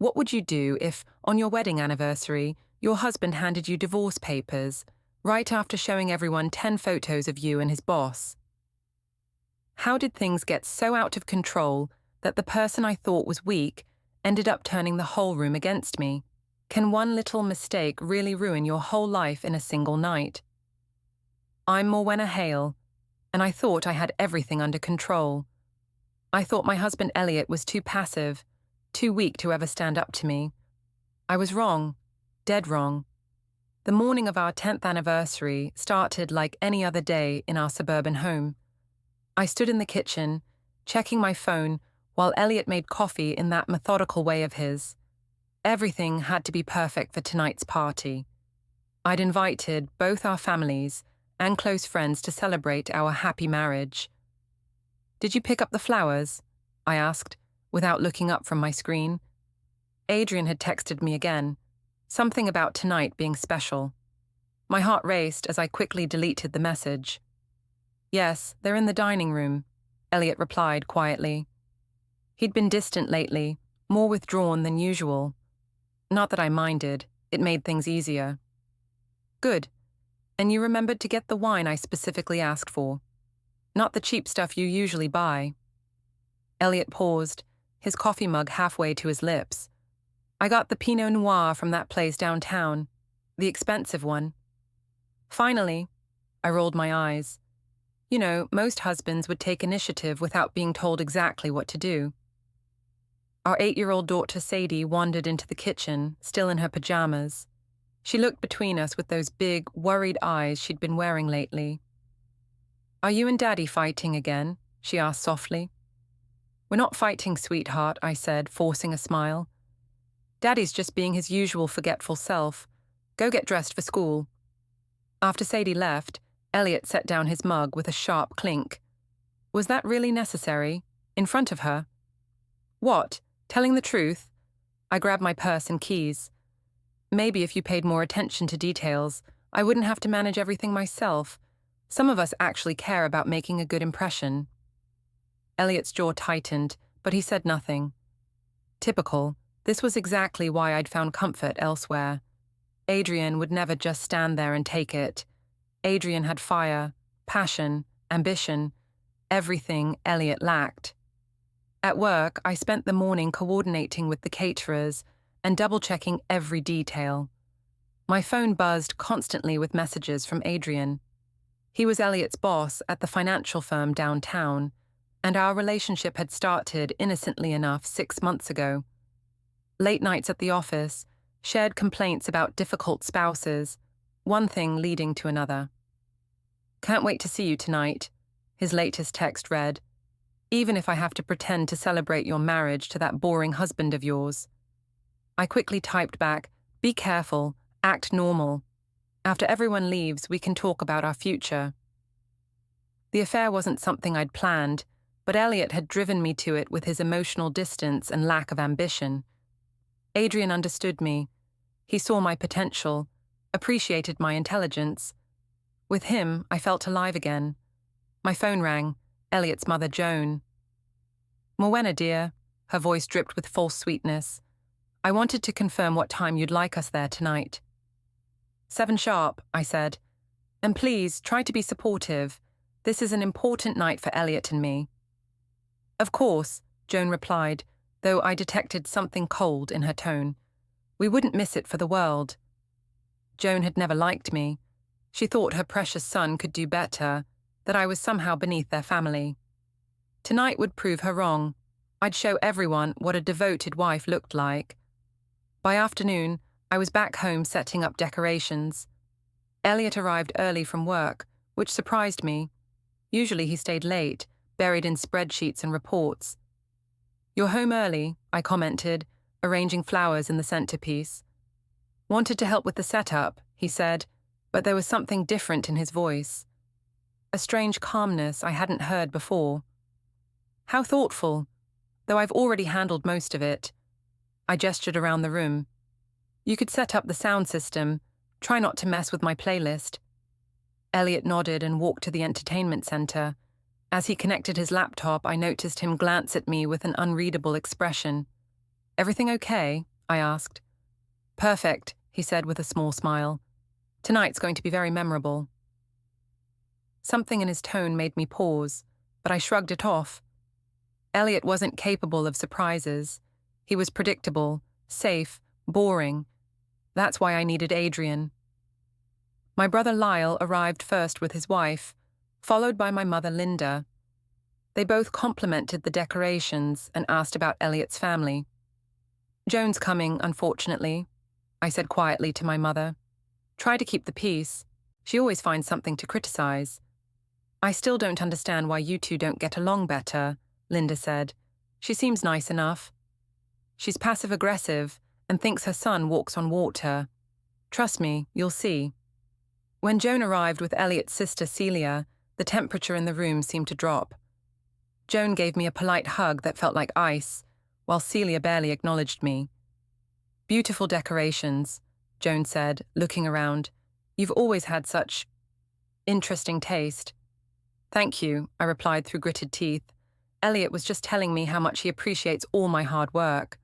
What would you do if, on your wedding anniversary, your husband handed you divorce papers, right after showing everyone 10 photos of you and his boss? How did things get so out of control that the person I thought was weak ended up turning the whole room against me? Can one little mistake really ruin your whole life in a single night? I'm Morwenna Hale, and I thought I had everything under control. I thought my husband Elliot was too passive, too weak to ever stand up to me. I was wrong, dead wrong. The morning of our 10th anniversary started like any other day in our suburban home. I stood in the kitchen, checking my phone while Elliot made coffee in that methodical way of his. Everything had to be perfect for tonight's party. I'd invited both our families and close friends to celebrate our happy marriage. "Did you pick up the flowers?" I asked, without looking up from my screen. Adrian had texted me again, something about tonight being special. My heart raced as I quickly deleted the message. "Yes, they're in the dining room," Elliot replied quietly. He'd been distant lately, more withdrawn than usual. Not that I minded, it made things easier. "Good. And you remembered to get the wine I specifically asked for. Not the cheap stuff you usually buy." Elliot paused, his coffee mug halfway to his lips. "I got the Pinot Noir from that place downtown, the expensive one." Finally, I rolled my eyes. You know, most husbands would take initiative without being told exactly what to do. Our 8-year-old daughter Sadie wandered into the kitchen, still in her pajamas. She looked between us with those big, worried eyes she'd been wearing lately. "Are you and Daddy fighting again?" she asked softly. "We're not fighting, sweetheart," I said, forcing a smile. "Daddy's just being his usual forgetful self. Go get dressed for school." After Sadie left, Elliot set down his mug with a sharp clink. Was that really necessary? In front of her? "What? Telling the truth?" I grabbed my purse and keys. "Maybe if you paid more attention to details, I wouldn't have to manage everything myself. Some of us actually care about making a good impression." Elliot's jaw tightened, but he said nothing. Typical. This was exactly why I'd found comfort elsewhere. Adrian would never just stand there and take it. Adrian had fire, passion, ambition, everything Elliot lacked. At work, I spent the morning coordinating with the caterers and double-checking every detail. My phone buzzed constantly with messages from Adrian. He was Elliot's boss at the financial firm downtown, and our relationship had started innocently enough 6 months ago. Late nights at the office, shared complaints about difficult spouses, one thing leading to another. "Can't wait to see you tonight," his latest text read. "Even if I have to pretend to celebrate your marriage to that boring husband of yours." I quickly typed back, "Be careful, act normal. After everyone leaves, we can talk about our future." The affair wasn't something I'd planned, but Elliot had driven me to it with his emotional distance and lack of ambition. Adrian understood me. He saw my potential, appreciated my intelligence. With him, I felt alive again. My phone rang, Elliot's mother, Joan. "Morwenna, dear," her voice dripped with false sweetness. "I wanted to confirm what time you'd like us there tonight." 7 sharp, I said. "And please, try to be supportive. This is an important night for Elliot and me." "Of course," Joan replied, though I detected something cold in her tone. "We wouldn't miss it for the world." Joan had never liked me. She thought her precious son could do better, that I was somehow beneath their family. Tonight would prove her wrong. I'd show everyone what a devoted wife looked like. By afternoon, I was back home setting up decorations. Elliot arrived early from work, which surprised me. Usually he stayed late, buried in spreadsheets and reports. "You're home early," I commented, arranging flowers in the centerpiece. "Wanted to help with the setup," he said, but there was something different in his voice. A strange calmness I hadn't heard before. "How thoughtful, though I've already handled most of it." I gestured around the room. "You could set up the sound system. Try not to mess with my playlist." Elliot nodded and walked to the entertainment center. As he connected his laptop, I noticed him glance at me with an unreadable expression. "Everything okay?" I asked. Perfect, he said with a small smile. Tonight's going to be very memorable. Something in his tone made me pause, but I shrugged it off. Elliot wasn't capable of surprises. He was predictable, safe, boring. That's why I needed Adrian. My brother Lyle arrived first with his wife, followed by my mother Linda. They both complimented the decorations and asked about Elliot's family. Joan's coming, unfortunately, I said quietly to my mother. Try to keep the peace. She always finds something to criticize. I still don't understand why you two don't get along better, Linda said. She seems nice enough. She's passive-aggressive and thinks her son walks on water. Trust me, you'll see. When Joan arrived with Elliot's sister Celia, the temperature in the room seemed to drop. Joan gave me a polite hug that felt like ice, while Celia barely acknowledged me. Beautiful decorations, Joan said, looking around. You've always had such interesting taste. Thank you, I replied through gritted teeth. Elliot was just telling me how much he appreciates all my hard work.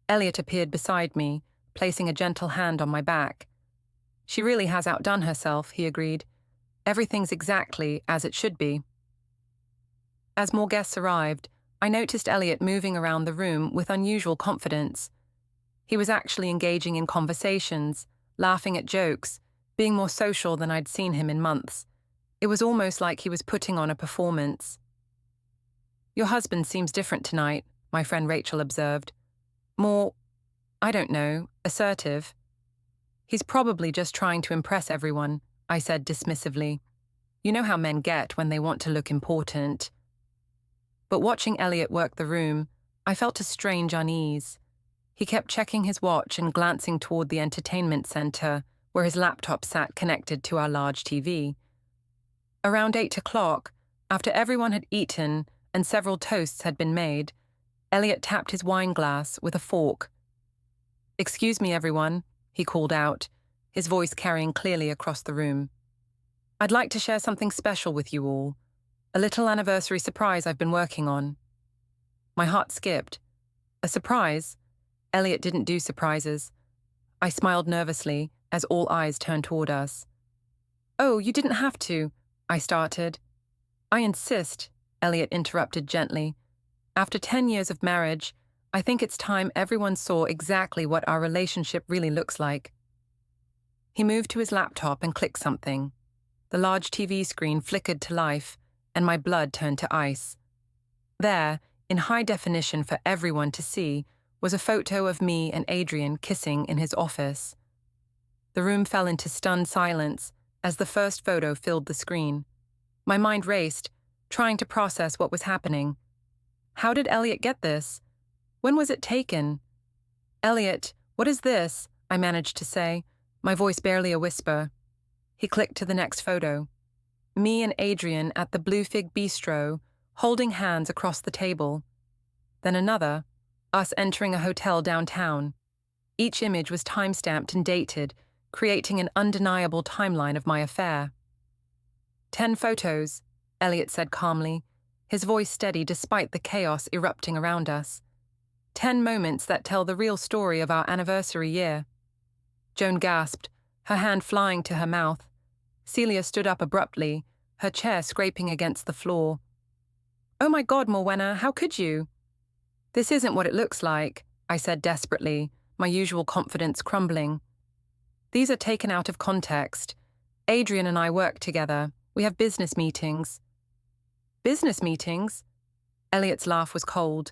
Elliot appeared beside me, placing a gentle hand on my back. She really has outdone herself, he agreed. Everything's exactly as it should be. As more guests arrived, I noticed Elliot moving around the room with unusual confidence. He was actually engaging in conversations, laughing at jokes, being more social than I'd seen him in months. It was almost like he was putting on a performance. Your husband seems different tonight, my friend Rachel observed. More, I don't know, assertive. He's probably just trying to impress everyone, I said dismissively. You know how men get when they want to look important. But watching Elliot work the room, I felt a strange unease. He kept checking his watch and glancing toward the entertainment center, where his laptop sat connected to our large TV. Around 8 o'clock, after everyone had eaten and several toasts had been made, Elliot tapped his wine glass with a fork. Excuse me, everyone, he called out, his voice carrying clearly across the room. I'd like to share something special with you all, a little anniversary surprise I've been working on. My heart skipped. A surprise? Elliot didn't do surprises. I smiled nervously as all eyes turned toward us. Oh, you didn't have to, I started. I insist, Elliot interrupted gently. After 10 years of marriage, I think it's time everyone saw exactly what our relationship really looks like. He moved to his laptop and clicked something. The large TV screen flickered to life, and my blood turned to ice. There, in high definition for everyone to see, was a photo of me and Adrian kissing in his office. The room fell into stunned silence as the first photo filled the screen. My mind raced, trying to process what was happening. How did Elliot get this? When was it taken? Elliot, what is this? I managed to say, my voice barely a whisper. He clicked to the next photo. Me and Adrian at the Blue Fig Bistro, holding hands across the table. Then another, us entering a hotel downtown. Each image was time-stamped and dated, creating an undeniable timeline of my affair. 10 photos, Elliot said calmly, his voice steady despite the chaos erupting around us. 10 moments that tell the real story of our anniversary year. Joan gasped, her hand flying to her mouth. Celia stood up abruptly, her chair scraping against the floor. Oh my God, Morwenna, how could you? This isn't what it looks like, I said desperately, my usual confidence crumbling. These are taken out of context. Adrian and I work together. We have business meetings. Business meetings? Elliot's laugh was cold.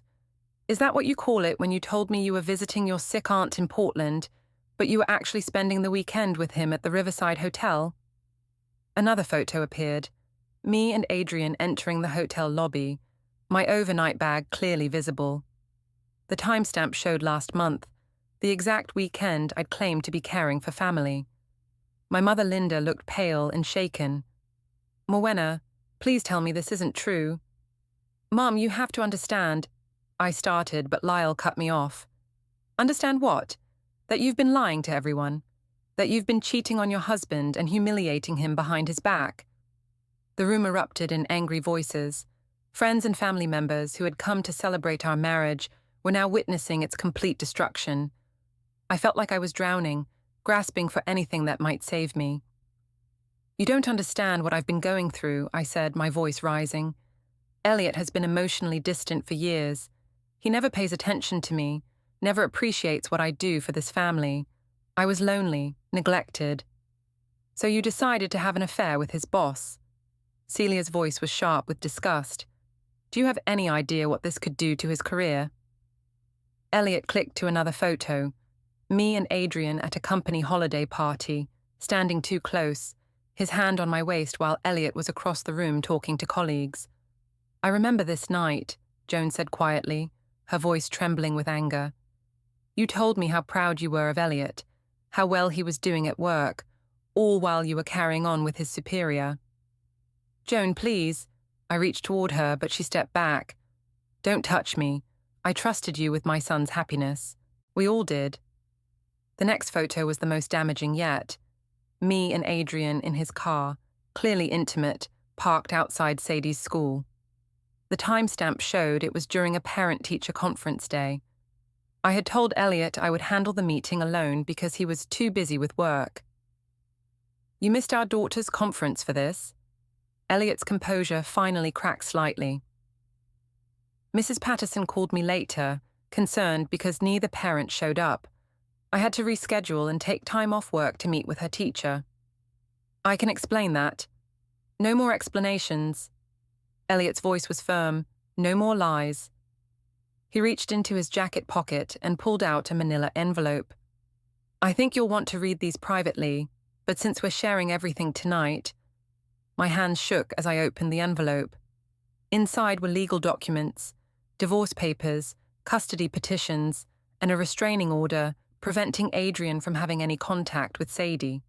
Is that what you call it when you told me you were visiting your sick aunt in Portland, but you were actually spending the weekend with him at the Riverside Hotel? Another photo appeared. Me and Adrian entering the hotel lobby, my overnight bag clearly visible. The timestamp showed last month, the exact weekend I'd claimed to be caring for family. My mother Linda looked pale and shaken. Morwenna, please tell me this isn't true. Mom, you have to understand. I started, but Lyle cut me off. Understand what? That you've been lying to everyone. That you've been cheating on your husband and humiliating him behind his back. The room erupted in angry voices. Friends and family members who had come to celebrate our marriage were now witnessing its complete destruction. I felt like I was drowning, grasping for anything that might save me. "You don't understand what I've been going through," I said, my voice rising. "Elliot has been emotionally distant for years. He never pays attention to me, never appreciates what I do for this family. I was lonely, neglected." "So you decided to have an affair with his boss?" Celia's voice was sharp with disgust. "Do you have any idea what this could do to his career?" Elliot clicked to another photo. Me and Adrian at a company holiday party, standing too close, his hand on my waist while Elliot was across the room talking to colleagues. "I remember this night," Joan said quietly, her voice trembling with anger. "You told me how proud you were of Elliot, how well he was doing at work, all while you were carrying on with his superior." "Joan, please." I reached toward her, but she stepped back. "Don't touch me. I trusted you with my son's happiness. We all did." The next photo was the most damaging yet. Me and Adrian in his car, clearly intimate, parked outside Sadie's school. The timestamp showed it was during a parent-teacher conference day. I had told Elliot I would handle the meeting alone because he was too busy with work. "You missed our daughter's conference for this?" Elliot's composure finally cracked slightly. "Mrs. Patterson called me later, concerned because neither parent showed up. I had to reschedule and take time off work to meet with her teacher." "I can explain that." "No more explanations." Elliot's voice was firm. "No more lies." He reached into his jacket pocket and pulled out a manila envelope. "I think you'll want to read these privately, but since we're sharing everything tonight..." My hands shook as I opened the envelope. Inside were legal documents, divorce papers, custody petitions, and a restraining order preventing Adrian from having any contact with Sadie.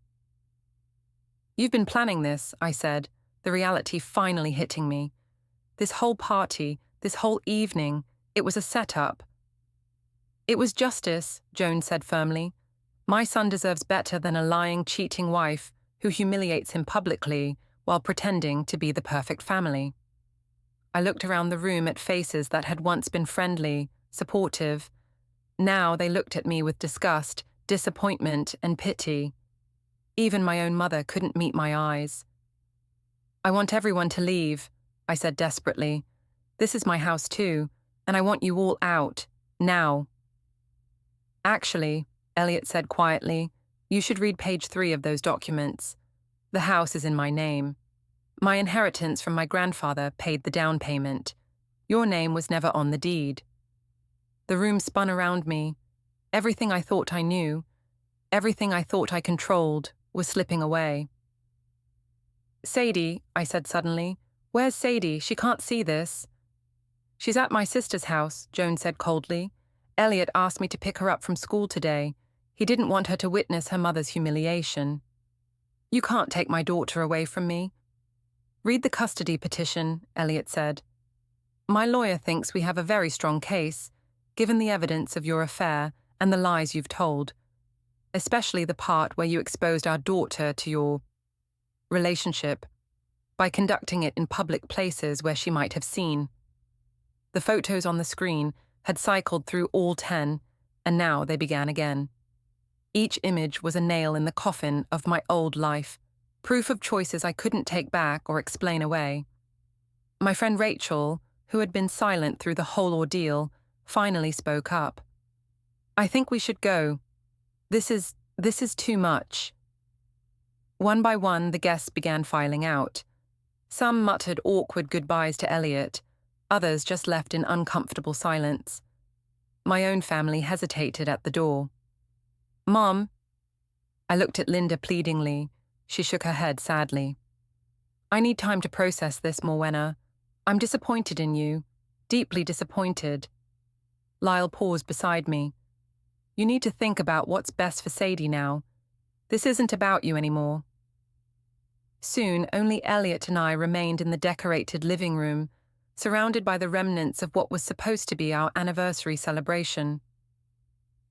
"You've been planning this," I said, the reality finally hitting me. "This whole party, this whole evening, it was a setup." "It was justice," Joan said firmly. "My son deserves better than a lying, cheating wife who humiliates him publicly while pretending to be the perfect family." I looked around the room at faces that had once been friendly, supportive. Now they looked at me with disgust, disappointment, and pity. Even my own mother couldn't meet my eyes. "I want everyone to leave," I said desperately. "This is my house too, and I want you all out, now." "Actually," Elliot said quietly, "you should read page 3 of those documents. The house is in my name. My inheritance from my grandfather paid the down payment. Your name was never on the deed." The room spun around me. Everything I thought I knew, everything I thought I controlled, was slipping away. "Sadie," I said suddenly. "Where's Sadie? She can't see this." "She's at my sister's house," Joan said coldly. "Elliot asked me to pick her up from school today. He didn't want her to witness her mother's humiliation." "You can't take my daughter away from me." "Read the custody petition," Elliot said. "My lawyer thinks we have a very strong case, given the evidence of your affair and the lies you've told, especially the part where you exposed our daughter to your relationship by conducting it in public places where she might have seen." The photos on the screen had cycled through all 10, and now they began again. Each image was a nail in the coffin of my old life, proof of choices I couldn't take back or explain away. My friend Rachel, who had been silent through the whole ordeal, finally spoke up. "I think we should go. This is too much." One by one, the guests began filing out. Some muttered awkward goodbyes to Elliot, others just left in uncomfortable silence. My own family hesitated at the door. "Mom." I looked at Linda pleadingly. She shook her head sadly. "I need time to process this, Morwenna. I'm disappointed in you, deeply disappointed." Lyle paused beside me. "You need to think about what's best for Sadie now. This isn't about you anymore." Soon, only Elliot and I remained in the decorated living room, surrounded by the remnants of what was supposed to be our anniversary celebration.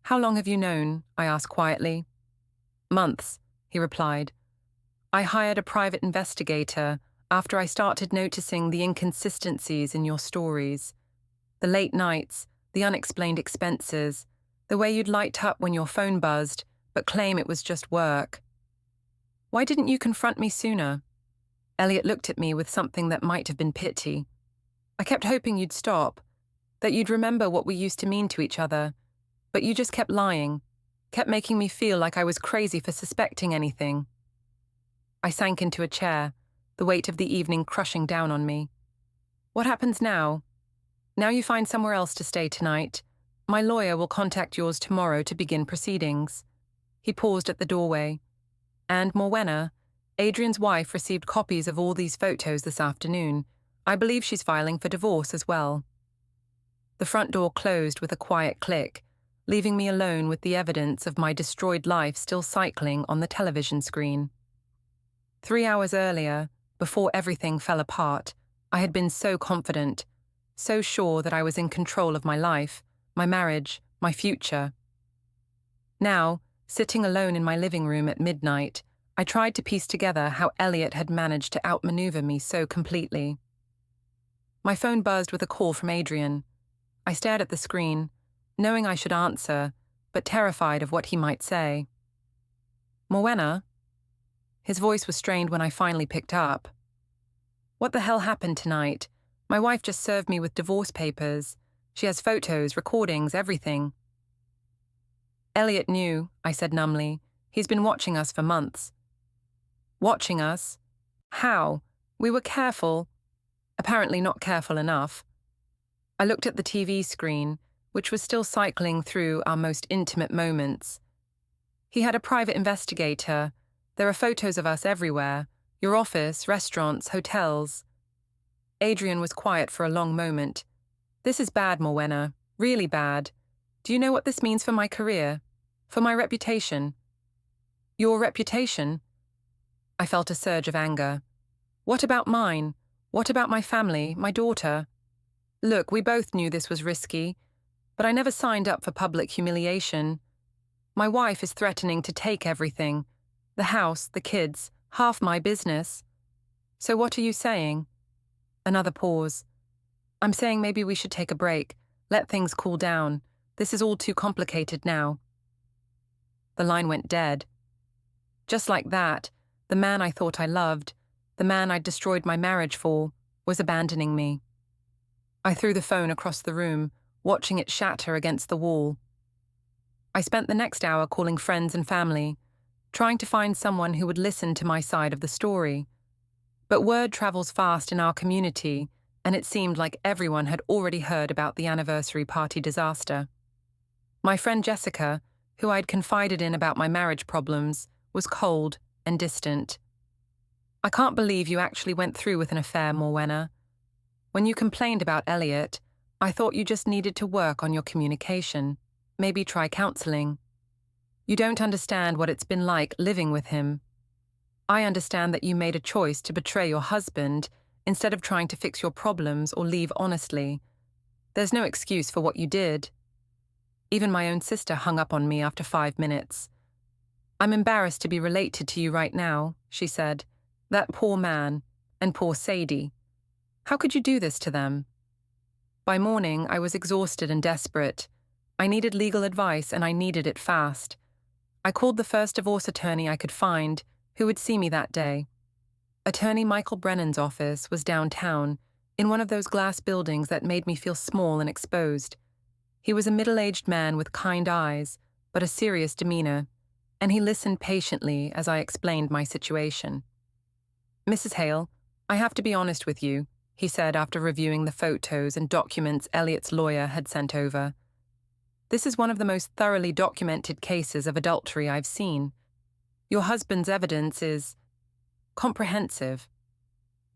"How long have you known?" I asked quietly. "Months," he replied. "I hired a private investigator after I started noticing the inconsistencies in your stories. The late nights, the unexplained expenses, the way you'd light up when your phone buzzed, but claim it was just work. Why didn't you confront me sooner? Elliot looked at me with something that might have been pity. I kept hoping you'd stop, that you'd remember what we used to mean to each other, but you just kept lying, kept making me feel like I was crazy for suspecting anything. I sank into a chair, the weight of the evening crushing down on me. What happens now? Now you find somewhere else to stay tonight. My lawyer will contact yours tomorrow to begin proceedings. He paused at the doorway. And Morwenna, Adrian's wife, received copies of all these photos this afternoon. I believe she's filing for divorce as well. The front door closed with a quiet click, leaving me alone with the evidence of my destroyed life still cycling on the television screen. 3 hours earlier, before everything fell apart, I had been so confident, so sure that I was in control of my life, my marriage, my future. Now, sitting alone in my living room at midnight, I tried to piece together how Elliot had managed to outmaneuver me so completely. My phone buzzed with a call from Adrian. I stared at the screen, knowing I should answer, but terrified of what he might say. "Morwenna?" His voice was strained when I finally picked up. "What the hell happened tonight? My wife just served me with divorce papers. She has photos, recordings, everything." "Elliot knew," I said numbly. "He's been watching us for months." "Watching us? How? We were careful." Apparently not careful enough. I looked at the TV screen, which was still cycling through our most intimate moments. "He had a private investigator. There are photos of us everywhere. Your office, restaurants, hotels." Adrian was quiet for a long moment. "This is bad, Morwenna. Really bad. Do you know what this means for my career? For my reputation?" "Your reputation?" I felt a surge of anger. "What about mine? What about my family, my daughter? Look, we both knew this was risky, but I never signed up for public humiliation. My wife is threatening to take everything. The house, the kids, half my business. So what are you saying?" Another pause. "I'm saying maybe we should take a break, let things cool down. This is all too complicated now." The line went dead. Just like that, the man I thought I loved, the man I'd destroyed my marriage for, was abandoning me. I threw the phone across the room, watching it shatter against the wall. I spent the next hour calling friends and family, trying to find someone who would listen to my side of the story. But word travels fast in our community, and it seemed like everyone had already heard about the anniversary party disaster. My friend Jessica, who I'd confided in about my marriage problems, was cold and distant. "I can't believe you actually went through with an affair, Morwenna. When you complained about Elliot, I thought you just needed to work on your communication, maybe try counseling. You don't understand what it's been like living with him. I understand that you made a choice to betray your husband instead of trying to fix your problems or leave honestly. There's no excuse for what you did." Even my own sister hung up on me after 5 minutes. "I'm embarrassed to be related to you right now," she said. "That poor man, and poor Sadie. How could you do this to them?" By morning, I was exhausted and desperate. I needed legal advice, and I needed it fast. I called the first divorce attorney I could find, who would see me that day. Attorney Michael Brennan's office was downtown, in one of those glass buildings that made me feel small and exposed. He was a middle-aged man with kind eyes, but a serious demeanor, and he listened patiently as I explained my situation. "Mrs. Hale, I have to be honest with you," he said after reviewing the photos and documents Elliot's lawyer had sent over. "This is one of the most thoroughly documented cases of adultery I've seen. Your husband's evidence is comprehensive.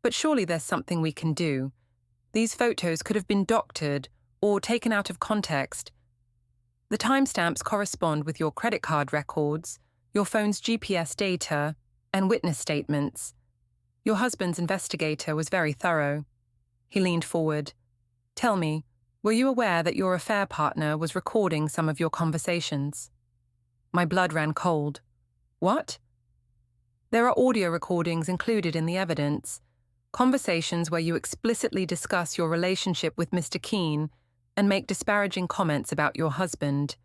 But surely there's something we can do. These photos could have been doctored or taken out of context. The timestamps correspond with your credit card records, your phone's GPS data, and witness statements. Your husband's investigator was very thorough." He leaned forward. "Tell me, were you aware that your affair partner was recording some of your conversations?" My blood ran cold. "What?" "There are audio recordings included in the evidence. Conversations where you explicitly discuss your relationship with Mr. Keene and make disparaging comments about your husband.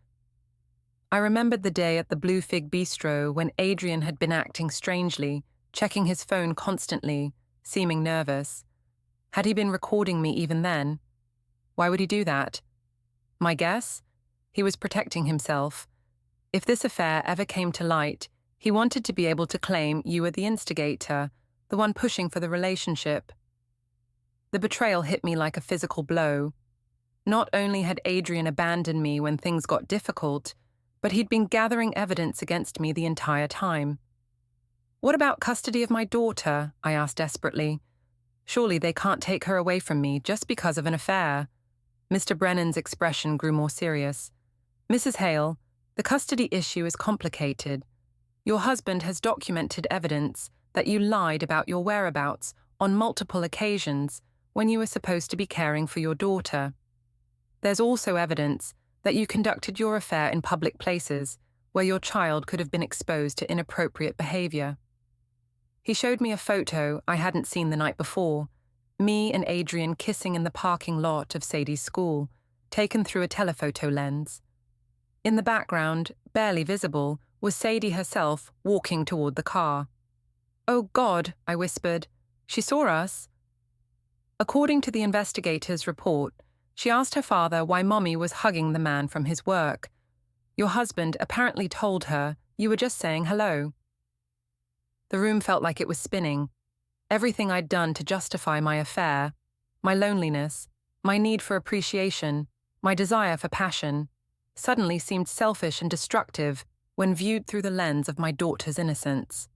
I remembered the day at the Blue Fig Bistro when Adrian had been acting strangely, checking his phone constantly, seeming nervous. Had he been recording me even then? Why would he do that? My guess? He was protecting himself. If this affair ever came to light, he wanted to be able to claim you were the instigator, the one pushing for the relationship. The betrayal hit me like a physical blow. Not only had Adrian abandoned me when things got difficult, but he'd been gathering evidence against me the entire time. What about custody of my daughter? I asked desperately. Surely they can't take her away from me just because of an affair. Mr. Brennan's expression grew more serious. Mrs. Hale, the custody issue is complicated. Your husband has documented evidence that you lied about your whereabouts on multiple occasions when you were supposed to be caring for your daughter. There's also evidence that you conducted your affair in public places where your child could have been exposed to inappropriate behavior. He showed me a photo I hadn't seen the night before, me and Adrian kissing in the parking lot of Sadie's school, taken through a telephoto lens. In the background, barely visible, was Sadie herself walking toward the car. "Oh God," I whispered. "She saw us." According to the investigator's report, she asked her father why Mommy was hugging the man from his work. Your husband apparently told her you were just saying hello. The room felt like it was spinning. Everything I'd done to justify my affair, my loneliness, my need for appreciation, my desire for passion, suddenly seemed selfish and destructive when viewed through the lens of my daughter's innocence.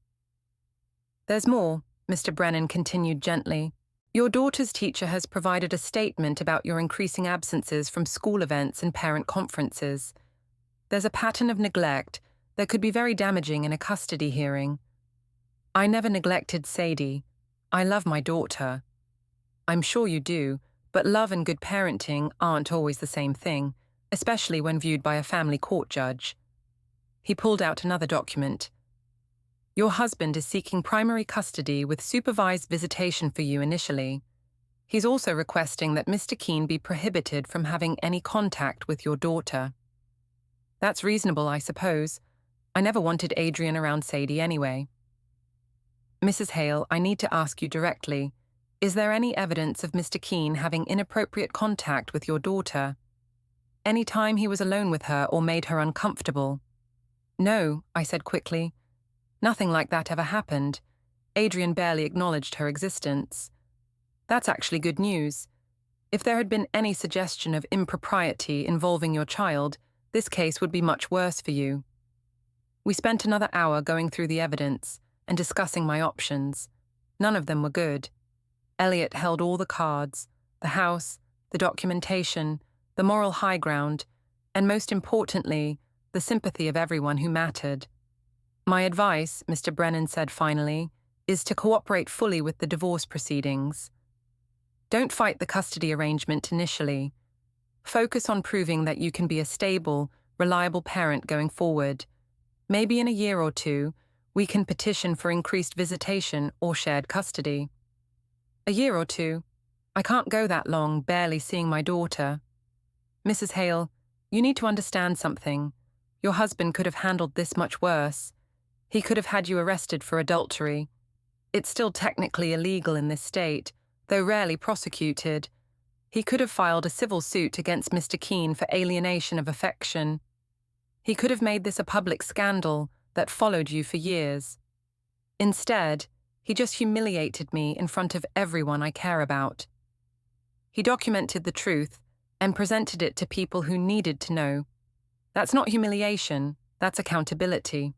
"There's more," Mr. Brennan continued gently. "Your daughter's teacher has provided a statement about your increasing absences from school events and parent conferences. There's a pattern of neglect that could be very damaging in a custody hearing. I never neglected Sadie. I love my daughter. I'm sure you do, but love and good parenting aren't always the same thing, especially when viewed by a family court judge." He pulled out another document. "Your husband is seeking primary custody with supervised visitation for you initially. He's also requesting that Mr. Keene be prohibited from having any contact with your daughter." That's reasonable, I suppose. I never wanted Adrian around Sadie anyway. "Mrs. Hale, I need to ask you directly. Is there any evidence of Mr. Keene having inappropriate contact with your daughter? Any time he was alone with her or made her uncomfortable?" "No," I said quickly. "Nothing like that ever happened. Adrian barely acknowledged her existence." "That's actually good news. If there had been any suggestion of impropriety involving your child, this case would be much worse for you." We spent another hour going through the evidence and discussing my options. None of them were good. Elliot held all the cards, the house, the documentation, the moral high ground, and most importantly, the sympathy of everyone who mattered. "My advice," Mr. Brennan said finally, "is to cooperate fully with the divorce proceedings. Don't fight the custody arrangement initially. Focus on proving that you can be a stable, reliable parent going forward. Maybe in a year or two, we can petition for increased visitation or shared custody." "A year or two? I can't go that long, barely seeing my daughter." "Mrs. Hale, you need to understand something. Your husband could have handled this much worse. He could have had you arrested for adultery. It's still technically illegal in this state, though rarely prosecuted. He could have filed a civil suit against Mr. Keene for alienation of affection. He could have made this a public scandal that followed you for years. Instead, he just humiliated me in front of everyone I care about. He documented the truth and presented it to people who needed to know. That's not humiliation, that's accountability."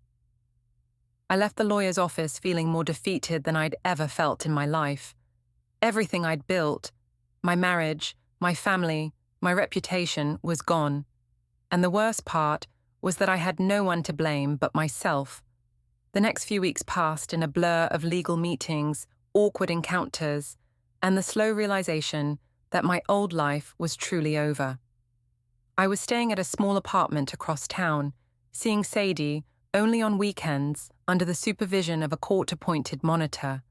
I left the lawyer's office feeling more defeated than I'd ever felt in my life. Everything I'd built, my marriage, my family, my reputation, was gone. And the worst part was that I had no one to blame but myself. The next few weeks passed in a blur of legal meetings, awkward encounters, and the slow realization that my old life was truly over. I was staying at a small apartment across town, seeing Sadie only on weekends under the supervision of a court-appointed monitor.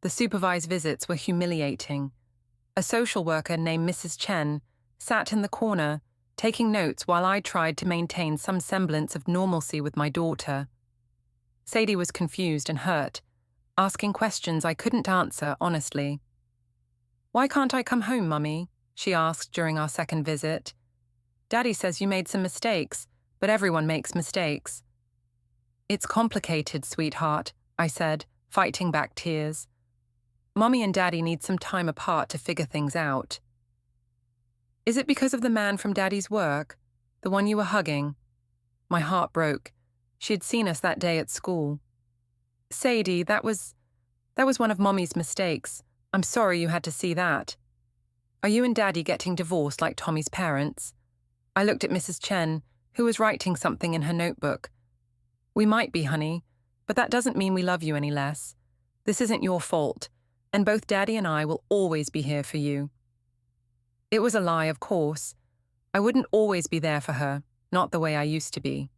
The supervised visits were humiliating. A social worker named Mrs. Chen sat in the corner, taking notes while I tried to maintain some semblance of normalcy with my daughter. Sadie was confused and hurt, asking questions I couldn't answer honestly. "Why can't I come home, Mummy?" she asked during our second visit. "Daddy says you made some mistakes, but everyone makes mistakes." "It's complicated, sweetheart," I said, fighting back tears. "Mummy and Daddy need some time apart to figure things out." "Is it because of the man from Daddy's work? The one you were hugging?" My heart broke. She had seen us that day at school. "Sadie, that was one of Mommy's mistakes. I'm sorry you had to see that. Are you and Daddy getting divorced like Tommy's parents?" I looked at Mrs. Chen, who was writing something in her notebook. "We might be, honey, but that doesn't mean we love you any less. This isn't your fault, and both Daddy and I will always be here for you." It was a lie, of course. I wouldn't always be there for her, not the way I used to be.